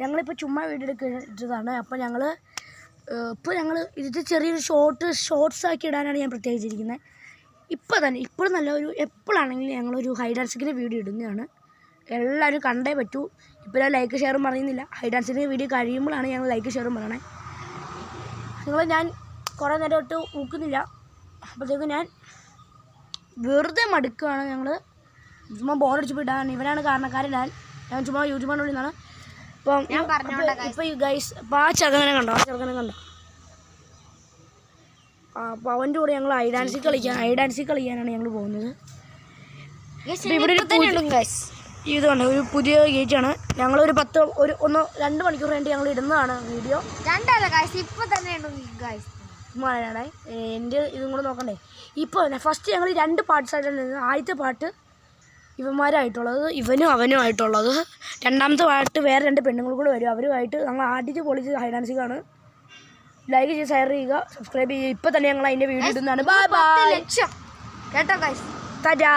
ഞങ്ങളിപ്പോൾ ചുമ്മാ വീഡിയോ എടുക്കുന്നതാണ്. അപ്പോൾ ഞങ്ങൾ ഇത് ചെറിയൊരു ഷോർട്സ് ആക്കി ഇടാനാണ് ഞാൻ പ്രത്യേകിച്ചിരിക്കുന്നത്. ഇപ്പോഴും നല്ല എപ്പോഴാണെങ്കിലും ഞങ്ങളൊരു ഹൈഡ് ആൻഡ് സീക്കിൻ്റെ വീഡിയോ ഇടുന്നതാണ്. എല്ലാവരും കണ്ടേ പറ്റൂ. ഇപ്പോൾ ഞാൻ ലൈക്ക് ഷെയറും പറയുന്നില്ല. ഹൈഡ് ആൻഡ് സീക്കിൻ്റെ വീഡിയോ കഴിയുമ്പോഴാണ് ഞങ്ങൾ ലൈക്ക് ഷെയറും പറയണേ. ഞാൻ കുറേ നേരമായിട്ട് ഊക്കുന്നില്ല. അപ്പോഴത്തേക്കും ഞാൻ വെറുതെ മടുക്കുകയാണ്. ഞങ്ങൾ ചുമ്മാ ബോറടിച്ചപ്പോൾ ഇടാൻ ഇവനാണ് കാരണക്കാരൻ. ഞാൻ ചുമ്മാ യൂട്യൂബിൽ നിന്നാണ്. ഇപ്പം ഈ ഗൈസ് അപ്പോൾ ആ ചെറുക്കനെ കണ്ടോ? അപ്പോൾ അവൻ്റെ കൂടെ ഞങ്ങൾ ഹൈഡ് ആൻഡ് സീക്ക് കളിക്കാനാണ് ഞങ്ങൾ പോകുന്നത്. ഇവിടെ ഇതുകൊണ്ട് ഒരു പുതിയ ഗേറ്റാണ്. ഞങ്ങളൊരു 2 മണിക്കൂർ വേണ്ടി ഞങ്ങൾ ഇടുന്നതാണ് വീഡിയോ. എൻ്റെ ഇതും കൂടെ നോക്കണ്ടേ. ഇപ്പോൾ ഫസ്റ്റ് ഞങ്ങൾ 2 പാർട്സായിട്ടാണ് നിന്നത്. ആദ്യത്തെ പാട്ട് ഇവന്മാരായിട്ടുള്ളത്, അവനും ആയിട്ടുള്ളത്. രണ്ടാമത്തെ പാട്ട് വേറെ 2 പെണ്ണുങ്ങൾ കൂടെ വരും. അവരുമായിട്ട് ഞങ്ങൾ ആദ്യത്തെ പൊളിച്ച് ഹൈഡ് ആൻഡ് സീക്കാണ്. ലൈക്ക് ചെയ്ത് ഷെയർ ചെയ്യുക, സബ്സ്ക്രൈബ് ചെയ്യുക. ഇപ്പോൾ തന്നെ ഞങ്ങൾ അതിൻ്റെ വീഡിയോ ഇടുന്നതാണ്. Bye bye. കേട്ടോ ഗൈസ്. ടാറ്റാ.